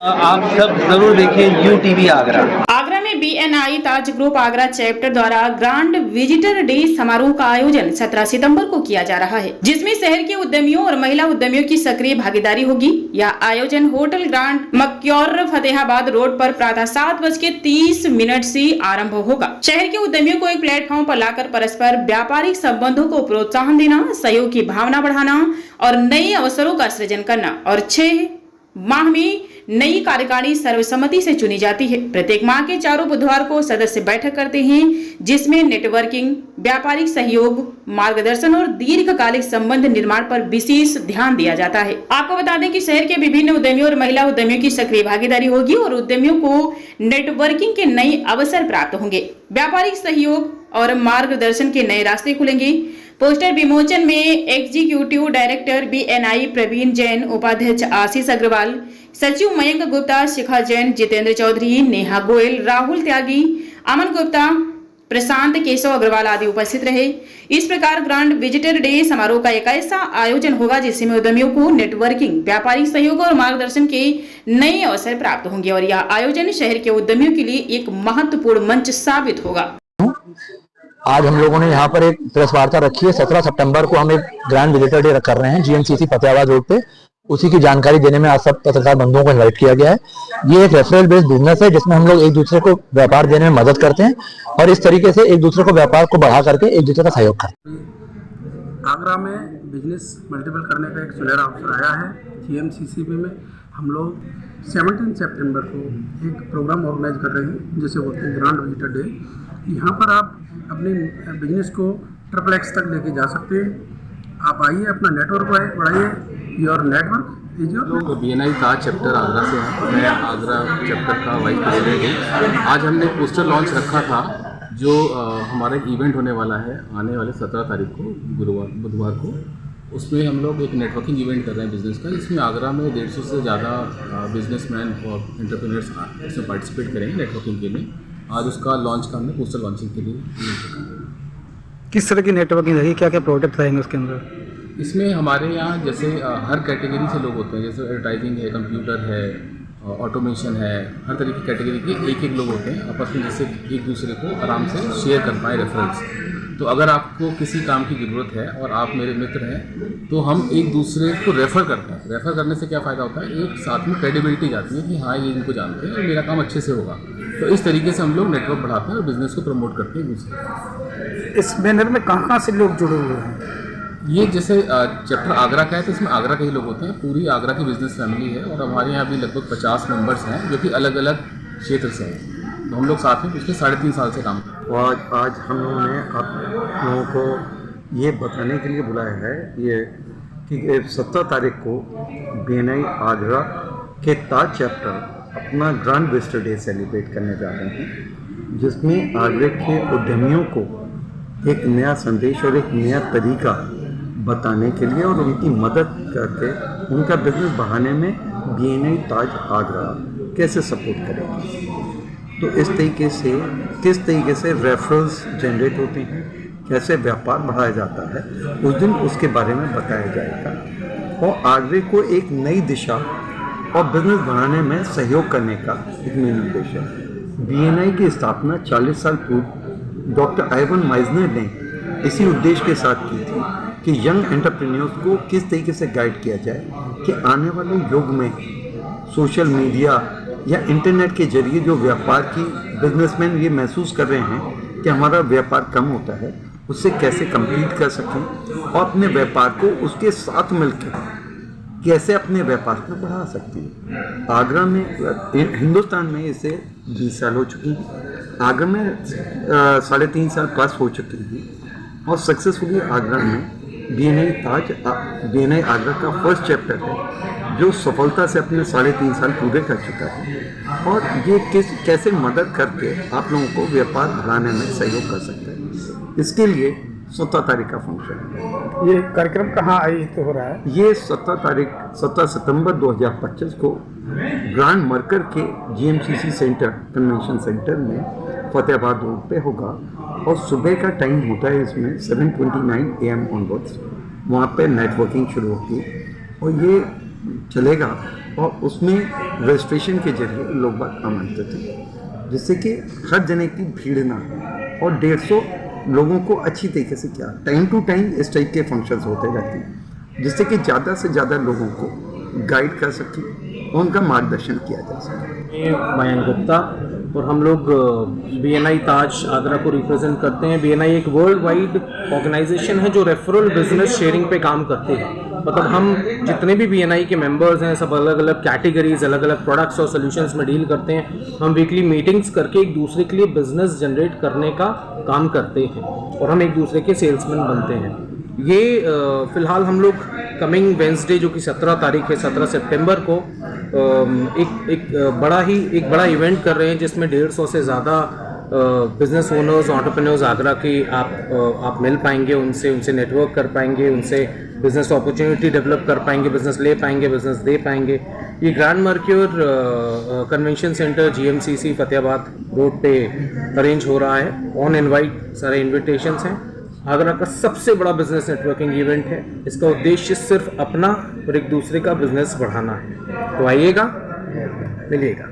आप सब जरूर देखिए UTV आगरा। आगरा में BNI ताज ग्रुप आगरा चैप्टर द्वारा ग्रांड विजिटर डे समारोह का आयोजन 17 सितंबर को किया जा रहा है, जिसमें शहर के उद्यमियों और महिला उद्यमियों की सक्रिय भागीदारी होगी। यह आयोजन होटल ग्रांड मक्योर फतेहाबाद रोड पर प्रातः 7:30 से आरंभ होगा। शहर के उद्यमियों को एक प्लेटफॉर्म पर लाकर परस्पर व्यापारिक संबंधों को प्रोत्साहन देना, सहयोग की भावना बढ़ाना और नए अवसरों का सृजन करना और 6 माह में नई कार्यकारिणी सर्वसम्मति से चुनी जाती है। प्रत्येक माह के चारों बुधवार को सदस्य बैठक करते हैं, जिसमें नेटवर्किंग, व्यापारिक सहयोग, मार्गदर्शन और दीर्घकालिक संबंध निर्माण पर विशेष ध्यान दिया जाता है। आपको बता दें कि शहर के विभिन्न उद्यमियों और महिला उद्यमियों की सक्रिय भागीदारी होगी और उद्यमियों को नेटवर्किंग के नए अवसर प्राप्त होंगे। व्यापारिक सहयोग और मार्गदर्शन के नए रास्ते खुलेंगे। पोस्टर विमोचन में executive director BNI Praveen Jain, उपाध्यक्ष आशीष अग्रवाल, सचिव मयंक गुप्ता, शिखा जैन, जितेंद्र चौधरी, नेहा गोयल, राहुल त्यागी, अमन गुप्ता, प्रशांत केशव अग्रवाल आदि उपस्थित रहे। इस प्रकार ग्रांड विजिटर डे समारोह का एक ऐसा आयोजन होगा जिसमें उद्यमियों को नेटवर्किंग, व्यापारिक सहयोग और मार्गदर्शन के नए अवसर प्राप्त होंगे और यह आयोजन शहर के उद्यमियों के लिए एक महत्वपूर्ण मंच साबित होगा। आज हम लोगों ने यहाँ पर एक प्रेस वार्ता रखी है। 17 सितंबर को हम एक ग्रैंड विजिटर डे कर रहे हैं GMCC फतेहाबाद रोड पे। उसी की जानकारी देने में आज सब पत्रकार बंधुओं को इनवाइट किया गया है। ये एक रेफरल बेस्ड बिजनेस है जिसमें हम लोग एक दूसरे को व्यापार देने में मदद करते हैं और इस तरीके से एक दूसरे को व्यापार को बढ़ा करके एक दूसरे का सहयोग करते हैं। आगरा में बिजनेस मल्टीपल करने का एक सुनहरा अवसर आया है। GMCCB में हम लोग 17 सितंबर को एक प्रोग्राम ऑर्गेनाइज कर रहे हैं जिसे बोलते हैं ग्रांड विजिटर डे। यहाँ पर आप अपने बिजनेस को XXX तक लेके जा सकते हैं। आप आइए, अपना नेटवर्क बढ़ाइए। Your network is your. लोग BNI ताज चैप्टर आगरा से हैं। मैं आगरा चैप्टर का वाइस प्रेसिडेंट हूँ। आज हमने पोस्टर लॉन्च रखा था जो हमारा एक इवेंट होने वाला है आने वाले 17 तारीख को बुधवार को। उसमें हम लोग एक नेटवर्किंग इवेंट कर रहे हैं बिज़नेस का, जिसमें आगरा में 150 से ज़्यादा बिजनेसमैन और एंटरप्रेन्योर्स इसमें पार्टिसिपेट करेंगे नेटवर्किंग के लिए। आज उसका लॉन्च का हमने पोस्टर लॉन्चिंग के लिए। किस तरह की नेटवर्किंग रहेगी, क्या क्या प्रोडक्ट रहेंगे उसके अंदर? इसमें हमारे यहाँ जैसे हर कैटेगरी से लोग होते हैं, जैसे एडवर्टाइजिंग है, कंप्यूटर है, ऑटोमेशन है, हर तरह की कैटेगरी के एक लोग होते हैं आपस में, जिससे एक दूसरे को आराम से शेयर कर पाए रेफरेंस। तो अगर आपको किसी काम की ज़रूरत है और आप मेरे मित्र हैं तो हम एक दूसरे को रेफ़र करते हैं। रेफ़र करने से क्या फ़ायदा होता है, एक साथ में क्रेडिबिलिटी जाती है कि हाँ ये इनको जानते हैं और मेरा काम अच्छे से होगा। तो इस तरीके से हम लोग नेटवर्क बढ़ाते हैं और बिज़नेस को प्रमोट करते हैं दूसरे। इस बैनर में कहाँ से लोग जुड़े हुए हैं? ये जैसे चैप्टर आगरा का है तो इसमें आगरा के ही लोग होते हैं। पूरी आगरा की बिज़नेस फैमिली है और हमारे यहाँ भी लगभग 50 मेंबर्स हैं जो कि अलग अलग क्षेत्र से हैं। तो हम लोग साथ में पिछले 3.5 साल से काम करते हैं। आज हम लोगों ने आप लोगों को ये बताने के लिए बुलाया है ये कि 17 तारीख को BNI आगरा के ताज चैप्टर अपना ग्रांड विजिटर डे सेलिब्रेट करने जा रहे हैं, जिसमें आगरा के उद्यमियों को एक नया संदेश और एक नया तरीका बताने के लिए और उनकी मदद करके उनका बिजनेस बढ़ाने में BNI ताज आगरा कैसे सपोर्ट करेगी। तो इस तरीके से किस तरीके से रेफरल्स जनरेट होते हैं, कैसे व्यापार बढ़ाया जाता है, उस दिन उसके बारे में बताया जाएगा और आगरे को एक नई दिशा और बिजनेस बढ़ाने में सहयोग करने का एक मेन उद्देश्य है। BNI की स्थापना 40 साल पूर्व डॉक्टर आइवन माइजनर ने इसी उद्देश्य के साथ की थी कि यंग एंटरप्रेन्योर्स को किस तरीके से गाइड किया जाए कि आने वाले युग में सोशल मीडिया या इंटरनेट के जरिए जो व्यापार की बिजनेसमैन ये महसूस कर रहे हैं कि हमारा व्यापार कम होता है, उससे कैसे कम्पीट कर सकें और अपने व्यापार को उसके साथ मिलकर कैसे अपने व्यापार को बढ़ा सकते हैं। आगरा में हिंदुस्तान में इसे 20 साल हो चुकी हैं, आगरा में 3.5 साल प्लस हो चुकी हैं और सक्सेसफुली आगरा में BNI आगरा का फर्स्ट चैप्टर है जो सफलता से अपने 3.5 साल पूरे कर चुका है और ये कैसे मदद करके आप लोगों को व्यापार बढ़ाने में सहयोग कर सकते हैं। इसके लिए 17 तारीख का फंक्शन है। ये कार्यक्रम कहाँ आयोजित हो रहा है? ये 17 सितंबर 2025 को ग्रांड मरकर के GMCC सेंटर कन्वेंशन सेंटर में फतेहाबाद रोड पे होगा और सुबह का टाइम होता है इसमें 7:29 AM ऑनवर्ड्स। वहाँ पे नेटवर्किंग शुरू होती है और ये चलेगा और उसमें रजिस्ट्रेशन के जरिए लोग बाग आमंत्रित थे, जिससे कि हर जने की भीड़ ना हो और 150 लोगों को अच्छी तरीके से क्या टाइम टू टाइम इस टाइप के फंक्शंस होते रहते हैं, जिससे कि ज़्यादा से ज़्यादा लोगों को गाइड कर सकें और उनका मार्गदर्शन किया जा सके। मयंक गुप्ता और हम लोग BNI ताज आगरा को रिप्रेजेंट करते हैं। BNI एक वर्ल्ड वाइड ऑर्गेनाइजेशन है जो रेफरल बिजनेस शेयरिंग पे काम करते हैं। मतलब हम जितने भी BNI के मेंबर्स हैं सब अलग अलग कैटेगरीज, अलग अलग प्रोडक्ट्स और सॉल्यूशंस में डील करते हैं। हम वीकली मीटिंग्स करके एक दूसरे के लिए बिजनेस जनरेट करने का काम करते हैं और हम एक दूसरे के सेल्समैन बनते हैं। ये फ़िलहाल हम लोग कमिंग वेंसडे जो कि 17 तारीख है, 17 सितंबर को एक बड़ा इवेंट कर रहे हैं जिसमें 150 से ज़्यादा बिजनेस ओनर्स, एंटरप्रेन्योर्स आगरा के आप मिल पाएंगे, उनसे नेटवर्क कर पाएंगे, उनसे बिजनेस अपॉर्चुनिटी डेवलप कर पाएंगे, बिजनेस ले पाएंगे, बिजनेस दे पाएंगे। ये grand Mercure convention centre GMCC Fatehabad road पे अरेंज हो रहा है। ऑन इनवाइट सारे इन्विटेशंस हैं। आगरा का सबसे बड़ा बिजनेस नेटवर्किंग इवेंट है। इसका उद्देश्य सिर्फ अपना और एक दूसरे का बिजनेस बढ़ाना है। तो आइएगा, मिलिएगा।